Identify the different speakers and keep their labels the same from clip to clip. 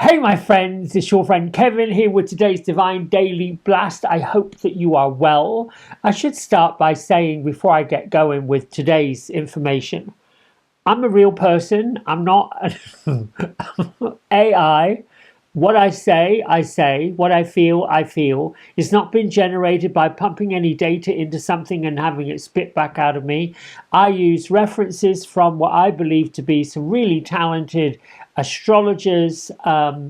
Speaker 1: Hey my friends, it's your friend Kevin here with today's Divine Daily Blast. I hope that you are well. I should start by saying before I get going with today's information, I'm a real person. I'm not AI. What I say, I say. What I feel, I feel. It's not been generated by pumping any data into something and having it spit back out of me. I use references from what I believe to be some really talented astrologers,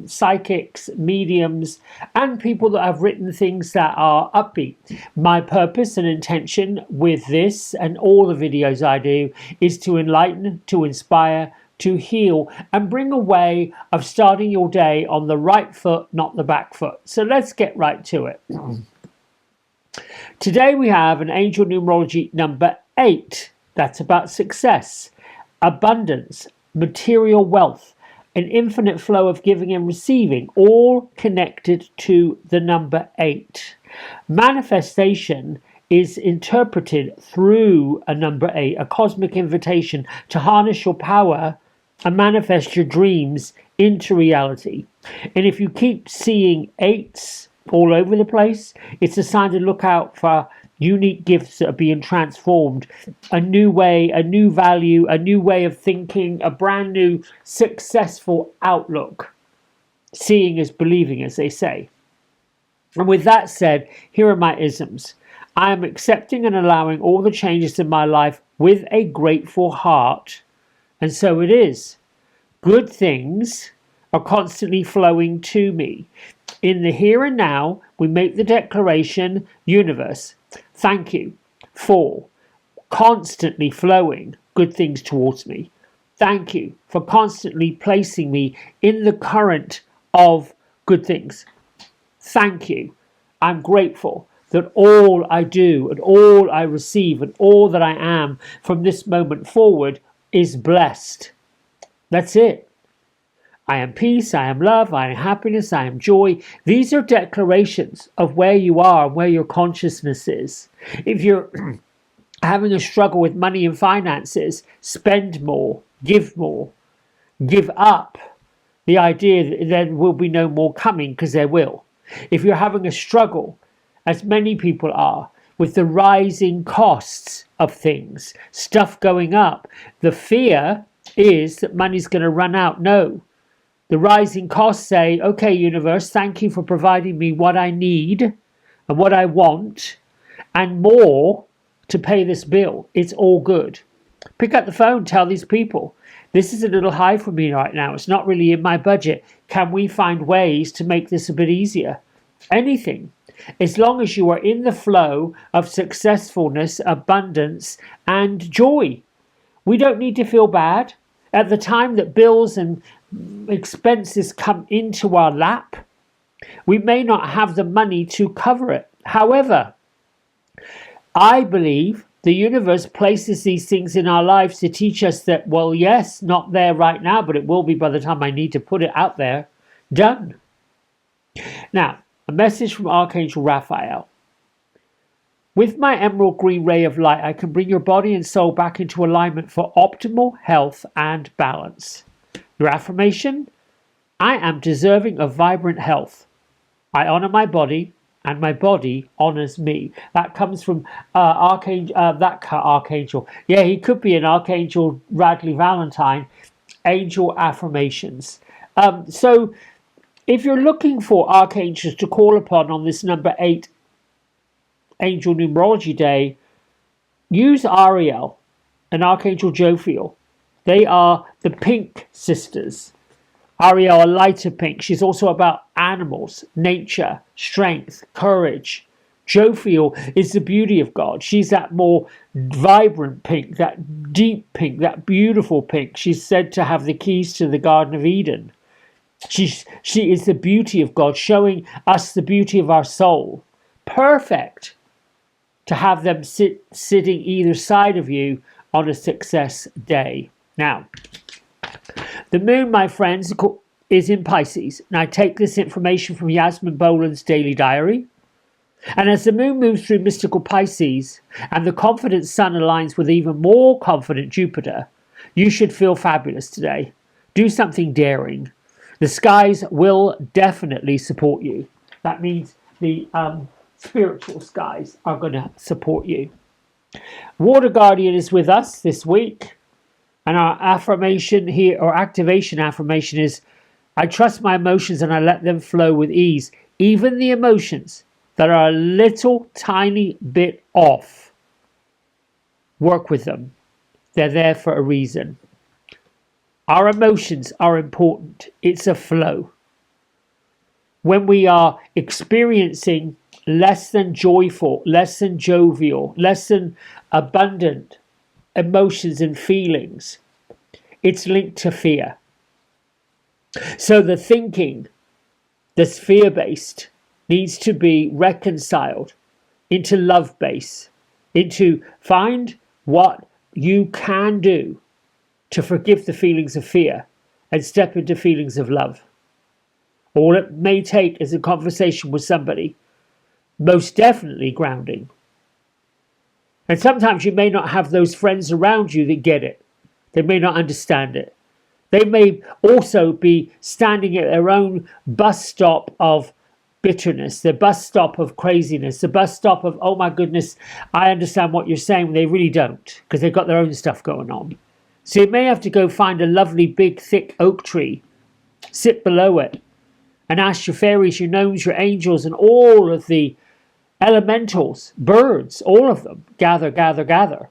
Speaker 1: psychics, mediums, and people that have written things that are upbeat. My purpose and intention with this and all the videos I do is to enlighten, to inspire, to heal, and bring a way of starting your day on the right foot, not the back foot. So let's get right to it. Today we have an angel numerology number 8. That's about success, abundance, material wealth, an infinite flow of giving and receiving, all connected to the number 8. Manifestation is interpreted through a number 8, a cosmic invitation to harness your power and manifest your dreams into reality. And if you keep seeing 8s all over the place, it's a sign to look out for unique gifts that are being transformed, a new way, a new value, a new way of thinking, a brand new successful outlook. Seeing is believing, as they say. And with that said, here are my isms. I am accepting and allowing all the changes in my life with a grateful heart. And so it is. Good things are constantly flowing to me. In the here and now, we make the declaration, universe, thank you for constantly flowing good things towards me. Thank you for constantly placing me in the current of good things. Thank you. I'm grateful that all I do and all I receive and all that I am from this moment forward is blessed. That's it. I am peace, I am love, I am happiness, I am joy. These are declarations of where you are and where your consciousness is. If you're having a struggle with money and finances, spend more, give up the idea that there will be no more coming, because there will. If you're having a struggle, as many people are, with the rising costs of things, stuff going up, the fear is that money's going to run out. No. The rising costs say, okay, universe, thank you for providing me what I need and what I want and more to pay this bill. It's all good. Pick up the phone, tell these people, this is a little high for me right now. It's not really in my budget. Can we find ways to make this a bit easier? Anything. As long as you are in the flow of successfulness, abundance, and joy. We don't need to feel bad. At the time that bills and expenses come into our lap, we may not have the money to cover it. However, I believe the universe places these things in our lives to teach us that, well, yes, not there right now, but it will be by the time I need to put it out there. Done. Now, a message from Archangel Raphael. With my emerald green ray of light, I can bring your body and soul back into alignment for optimal health and balance. Your affirmation? I am deserving of vibrant health. I honor my body, and my body honors me. That comes from Archangel. Yeah, he could be an Archangel Radley Valentine. Angel affirmations. So, if you're looking for archangels to call upon on this number 8 Angel Numerology Day, use Ariel and Archangel Jophiel. They are the pink sisters. Ariel, a lighter pink. She's also about animals, nature, strength, courage. Jophiel is the beauty of God. She's that more vibrant pink, that deep pink, that beautiful pink. She's said to have the keys to the Garden of Eden. She is the beauty of God, showing us the beauty of our soul. Perfect to have them sitting either side of you on a success day. Now, the moon, my friends, is in Pisces. And I take this information from Yasmin Boland's daily diary. And as the moon moves through mystical Pisces and the confident sun aligns with even more confident Jupiter, you should feel fabulous today. Do something daring. The skies will definitely support you. That means the spiritual skies are going to support you. Water Guardian is with us this week. And our affirmation here, or activation affirmation, is I trust my emotions and I let them flow with ease. Even the emotions that are a little tiny bit off, work with them. They're there for a reason. Our emotions are important. It's a flow. When we are experiencing less than joyful, less than jovial, less than abundant emotions and feelings, it's linked to fear. So the thinking that's fear-based needs to be reconciled into love-based, into find what you can do to forgive the feelings of fear and step into feelings of love. All it may take is a conversation with somebody, most definitely grounding. And sometimes you may not have those friends around you that get it. They may not understand it. They may also be standing at their own bus stop of bitterness, the bus stop of craziness, the bus stop of, oh my goodness, I understand what you're saying. They really don't, because they've got their own stuff going on. So you may have to go find a lovely big thick oak tree, sit below it, and ask your fairies, your gnomes, your angels, and all of the elementals, birds, all of them, gather, gather, gather.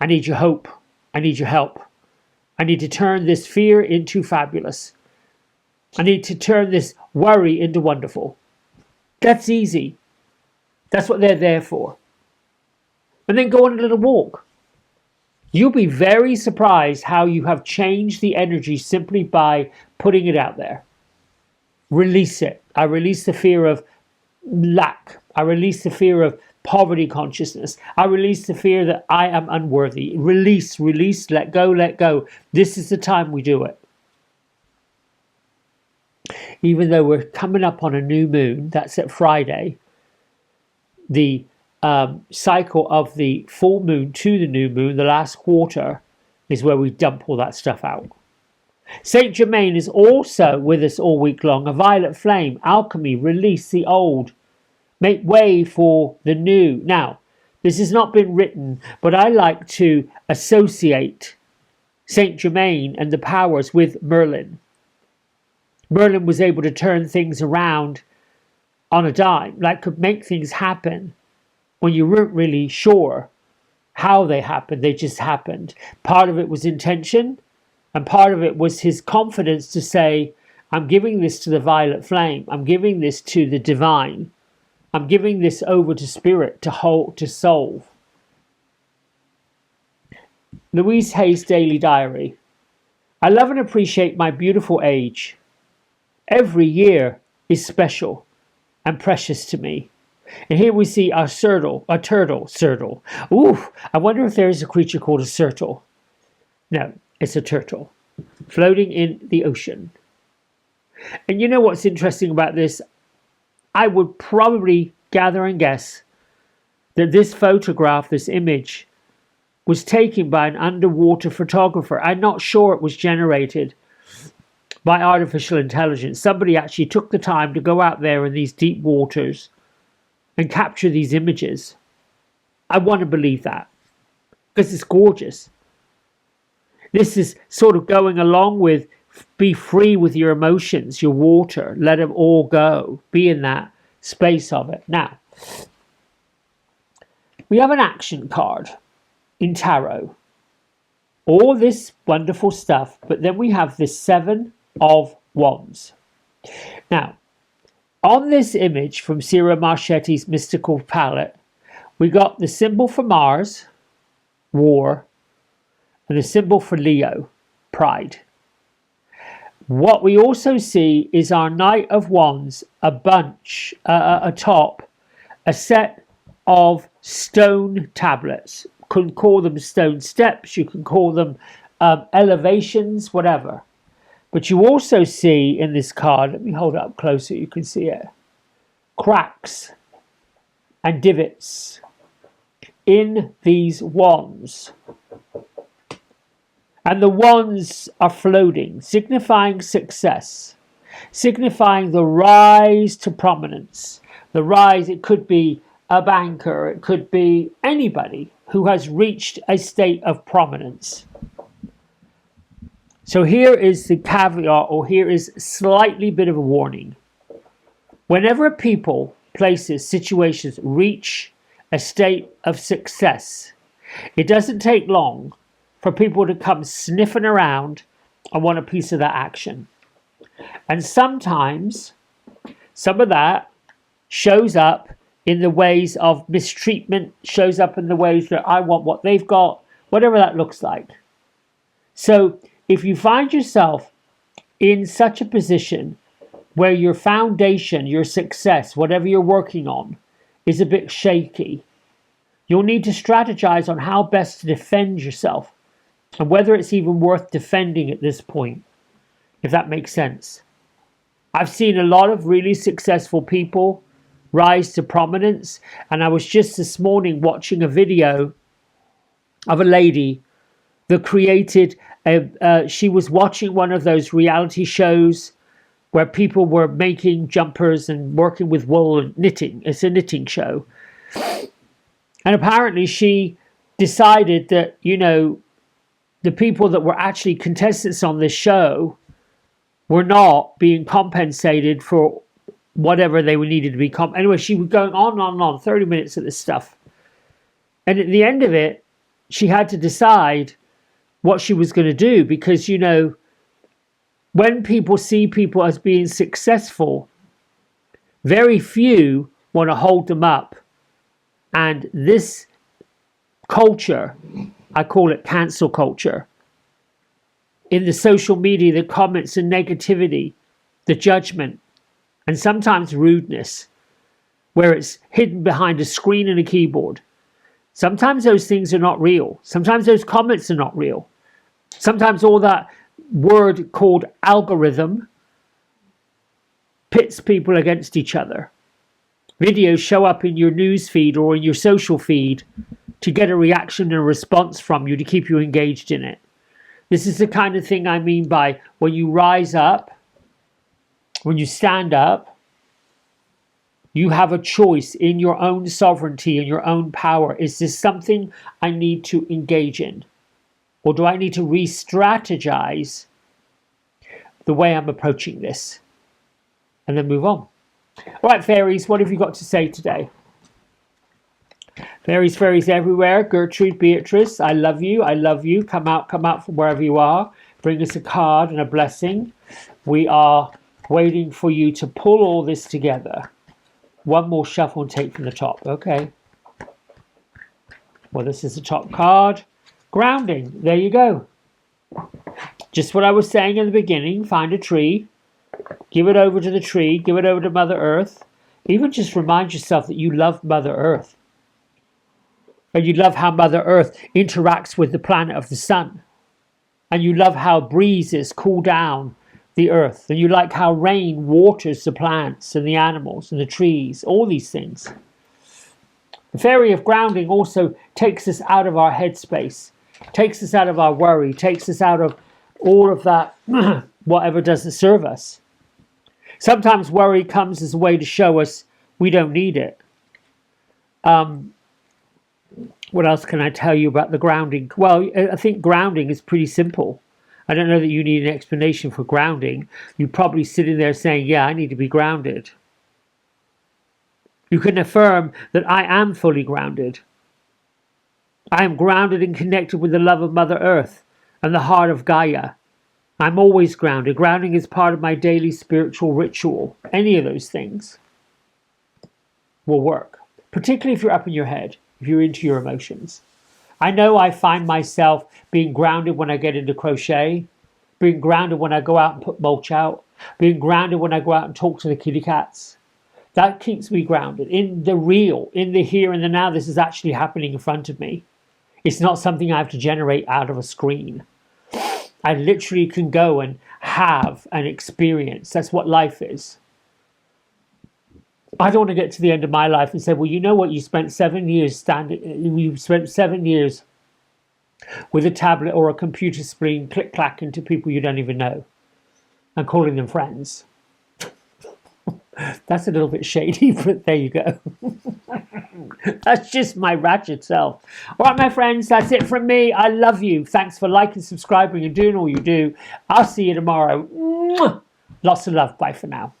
Speaker 1: I need your hope. I need your help. I need to turn this fear into fabulous. I need to turn this worry into wonderful. That's easy. That's what they're there for. And then go on a little walk. You'll be very surprised how you have changed the energy simply by putting it out there. Release it. I release the fear of lack. I release the fear of poverty consciousness. I release the fear that I am unworthy. Release, release, let go, let go. This is the time we do it. Even though we're coming up on a new moon, that's at Friday, the cycle of the full moon to the new moon, the last quarter, is where we dump all that stuff out. Saint Germain is also with us all week long. A violet flame, alchemy, release the old. Make way for the new. Now, this has not been written, but I like to associate Saint Germain and the powers with Merlin. Merlin was able to turn things around on a dime, like could make things happen when you weren't really sure how they happened. They just happened. Part of it was intention, and part of it was his confidence to say, I'm giving this to the violet flame. I'm giving this to the divine. I'm giving this over to spirit to hold, to solve. Louise Hay's Daily Diary. I love and appreciate my beautiful age. Every year is special and precious to me. And here we see a turtle. Ooh, I wonder if there is a creature called a turtle. No, it's a turtle floating in the ocean. And you know what's interesting about this? I would probably gather and guess that this photograph, this image, was taken by an underwater photographer. I'm not sure it was generated by artificial intelligence. Somebody actually took the time to go out there in these deep waters and capture these images. I want to believe that because it's gorgeous. This is sort of going along with be free with your emotions, your water, let them all go. Be in that space of it. Now, we have an action card in tarot. All this wonderful stuff, but then we have the 7 of Wands. Now, on this image from Ciro Marchetti's Mystical Palette, we got the symbol for Mars, war, and the symbol for Leo, pride. What we also see is our Knight of Wands, a bunch, atop a set of stone tablets. You can call them stone steps, you can call them elevations, whatever. But you also see in this card, let me hold it up closer, you can see it, cracks and divots in these wands. And the wands are floating, signifying success, signifying the rise to prominence. The rise, it could be a banker, it could be anybody who has reached a state of prominence. So here is the caveat, or here is slightly bit of a warning. Whenever people, places, situations reach a state of success, it doesn't take long for people to come sniffing around and want a piece of that action. And sometimes some of that shows up in the ways of mistreatment, shows up in the ways that I want what they've got, whatever that looks like. So if you find yourself in such a position where your foundation, your success, whatever you're working on, is a bit shaky, you'll need to strategize on how best to defend yourself and whether it's even worth defending at this point, if that makes sense. I've seen a lot of really successful people rise to prominence, and I was just this morning watching a video of a lady that created she was watching one of those reality shows where people were making jumpers and working with wool and knitting. It's a knitting show. And apparently she decided that, the people that were actually contestants on this show were not being compensated for whatever they were needed to be anyway, she was going on, 30 minutes of this stuff. And at the end of it, she had to decide what she was going to do, because, when people see people as being successful, very few want to hold them up. And this culture, I call it cancel culture, in the social media, the comments and negativity, the judgment, and sometimes rudeness, where it's hidden behind a screen and a keyboard. Sometimes those things are not real. Sometimes those comments are not real. Sometimes all that word called algorithm pits people against each other. Videos show up in your news feed or in your social feed to get a reaction and a response from you to keep you engaged in it. This is the kind of thing I mean by when you rise up, when you stand up, you have a choice in your own sovereignty and your own power. Is this something I need to engage in? Or do I need to re-strategize the way I'm approaching this? And then move on. All right, fairies, what have you got to say today? Fairies everywhere. Gertrude, Beatrice, I love you. I love you. Come out from wherever you are. Bring us a card and a blessing. We are waiting for you to pull all this together. One more shuffle and take from the top. Okay. Well, this is the top card. Grounding. There you go. Just what I was saying in the beginning. Find a tree. Give it over to the tree. Give it over to Mother Earth. Even just remind yourself that you love Mother Earth. And you love how Mother Earth interacts with the planet of the sun. And you love how breezes cool down the earth. And you like how rain waters the plants and the animals and the trees. All these things. The fairy of grounding also takes us out of our headspace. Takes us out of our worry. Takes us out of all of that whatever doesn't serve us. Sometimes worry comes as a way to show us we don't need it. What else can I tell you about the grounding? Well, I think grounding is pretty simple. I don't know that you need an explanation for grounding. You're probably sitting there saying, yeah, I need to be grounded. You can affirm that I am fully grounded. I am grounded and connected with the love of Mother Earth and the heart of Gaia. I'm always grounded. Grounding is part of my daily spiritual ritual. Any of those things will work, particularly if you're up in your head, if you're into your emotions. I know I find myself being grounded when I get into crochet, being grounded when I go out and put mulch out, being grounded when I go out and talk to the kitty cats. That keeps me grounded in the real, in the here and the now. This is actually happening in front of me. It's not something I have to generate out of a screen. I literally can go and have an experience. That's what life is. I don't want to get to the end of my life and say, well, you know what? You spent 7 years with a tablet or a computer screen, click-clack into people you don't even know and calling them friends. That's a little bit shady, but there you go. That's just my ratchet self. All right, my friends, that's it from me. I love you. Thanks for liking, subscribing, and doing all you do. I'll see you tomorrow. Mwah! Lots of love. Bye for now.